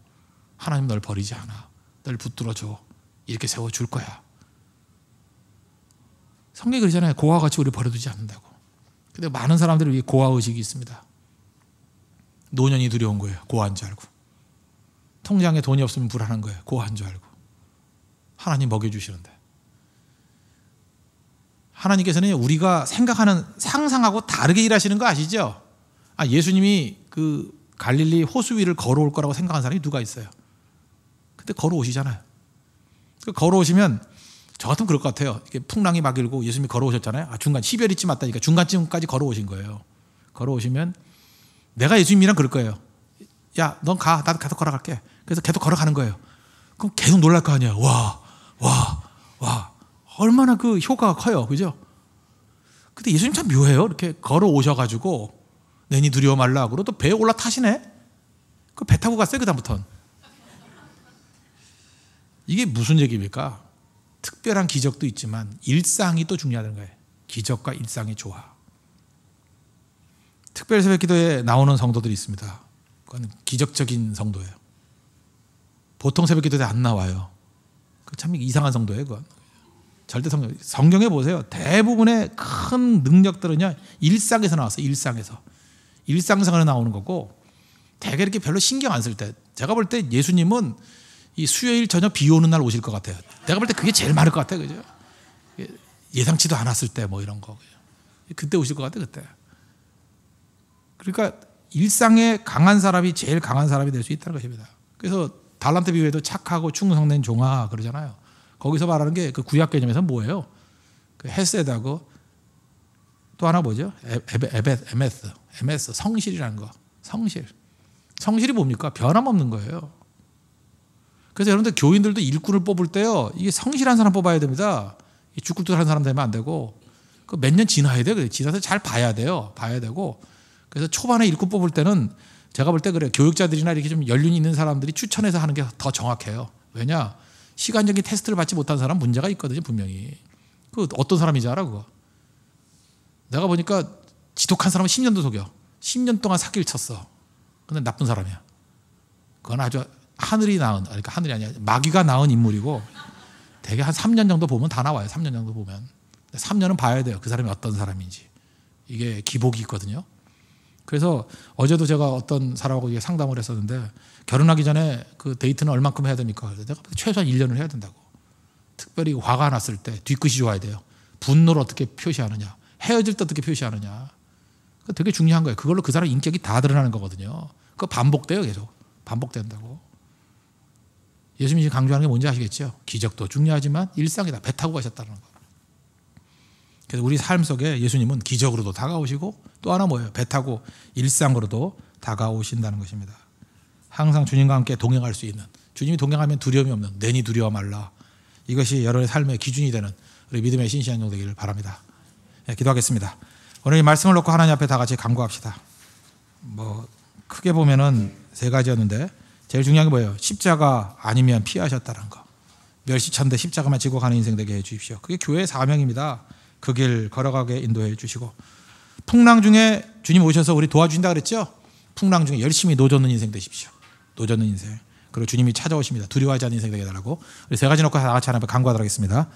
하나님 널 버리지 않아. 널 붙들어줘. 이렇게 세워줄 거야. 성경이 그러잖아요. 고아와 같이 우리 버려두지 않는다고. 근데 많은 사람들이 위해 고아 의식이 있습니다. 노년이 두려운 거예요. 고아인 줄 알고. 통장에 돈이 없으면 불안한 거예요. 고아인 줄 알고. 하나님 먹여주시는데. 하나님께서는 우리가 생각하는, 상상하고 다르게 일하시는 거 아시죠? 예수님이 그 갈릴리 호수 위를 걸어올 거라고 생각한 사람이 누가 있어요? 근데 걸어오시잖아요. 걸어오시면 저 같으면 그럴 것 같아요. 이렇게 풍랑이 막 일고 예수님이 걸어오셨잖아요. 중간 12월이쯤 왔다니까 중간쯤까지 걸어오신 거예요. 걸어오시면 내가 예수님이랑 그럴 거예요. 야, 넌 가. 나도 계속 걸어갈게. 그래서 계속 걸어가는 거예요. 그럼 계속 놀랄 거 아니에요. 와. 얼마나 그 효과가 커요. 그죠? 근데 예수님 참 묘해요. 이렇게 걸어오셔가지고 내니 두려워 말라. 그러고 또 배에 올라타시네. 그 배 타고 갔어요. 그다음부터는. 이게 무슨 얘기입니까? 특별한 기적도 있지만 일상이 또 중요하다는 거예요. 기적과 일상의 조화. 특별 새벽 기도에 나오는 성도들이 있습니다. 그건 기적적인 성도예요. 보통 새벽 기도에 안 나와요. 참 이상한 성도예요. 그건. 절대 성경에 보세요. 대부분의 큰 능력들은요, 일상에서 나왔어요. 일상생활에 나오는 거고, 되게 이렇게 별로 신경 안 쓸 때. 제가 볼 때 예수님은 이 수요일 저녁 비 오는 날 오실 것 같아요. 내가 볼 때 그게 제일 많을 것 같아요. 그죠? 예상치도 않았을 때 뭐 이런 거. 그때 오실 것 같아요. 그때. 그러니까 일상에 강한 사람이 제일 강한 사람이 될 수 있다는 것입니다. 그래서 달란트 비유에도 착하고 충성된 종아 그러잖아요. 거기서 말하는 게 그 구약 개념에서 뭐예요? 그 헤세드하고 또 하나 뭐죠? 에메스 성실이라는 거. 성실이 뭡니까? 변함없는 거예요. 그래서 여러분들 교인들도 일꾼을 뽑을 때요, 이게 성실한 사람 뽑아야 됩니다. 죽굴뚝한 사람 되면 안 되고, 그 몇 년 지나야 돼요. 지나서 잘 봐야 되고. 그래서 초반에 일꾼 뽑을 때는 제가 볼 때 그래요. 교육자들이나 이렇게 좀 연륜이 있는 사람들이 추천해서 하는 게 더 정확해요. 왜냐? 시간적인 테스트를 받지 못한 사람 문제가 있거든요, 분명히. 그 어떤 사람인지 알아, 그거? 내가 보니까 지독한 사람은 10년도 속여. 10년 동안 사기를 쳤어. 근데 나쁜 사람이야. 그건 아주 하늘이 낳은, 그러니까 하늘이 아니라 마귀가 낳은 인물이고 대개 한 3년 정도 보면 다 나와요. 3년 정도 보면. 3년은 봐야 돼요. 그 사람이 어떤 사람인지. 이게 기복이 있거든요. 그래서 어제도 제가 어떤 사람하고 상담을 했었는데 결혼하기 전에 그 데이트는 얼만큼 해야 됩니까? 내가 최소한 1년을 해야 된다고. 특별히 화가 났을 때 뒤끝이 좋아야 돼요. 분노를 어떻게 표시하느냐. 헤어질 때 어떻게 표시하느냐. 그거 되게 중요한 거예요. 그걸로 그 사람 인격이 다 드러나는 거거든요. 그거 반복돼요. 계속. 반복된다고. 예수님이 강조하는 게 뭔지 아시겠죠? 기적도 중요하지만 일상이다. 배 타고 가셨다는 거. 그래서 우리 삶 속에 예수님은 기적으로도 다가오시고 또 하나 뭐예요? 배 타고 일상으로도 다가오신다는 것입니다. 항상 주님과 함께 동행할 수 있는, 주님이 동행하면 두려움이 없는, 내니 두려워 말라. 이것이 여러분의 삶의 기준이 되는 우리 믿음의 신실한 종 되기를 바랍니다. 네, 기도하겠습니다. 오늘 이 말씀을 놓고 하나님 앞에 다 같이 간구합시다. 크게 보면은 세 가지였는데 제일 중요한 게 뭐예요? 십자가 아니면 피하셨다는 거. 멸시천대 십자가만 지고 가는 인생 되게 해 주십시오. 그게 교회의 사명입니다. 그 길 걸어가게 인도해 주시고, 풍랑 중에 주님 오셔서 우리 도와주신다 그랬죠? 풍랑 중에 열심히 노젓는 인생 되십시오. 노젓는 인생. 그리고 주님이 찾아오십니다. 두려워하지 않는 인생 되게 해달라고. 우리 세 가지 놓고 다 같이 하나님 앞에 간구하도록 하겠습니다.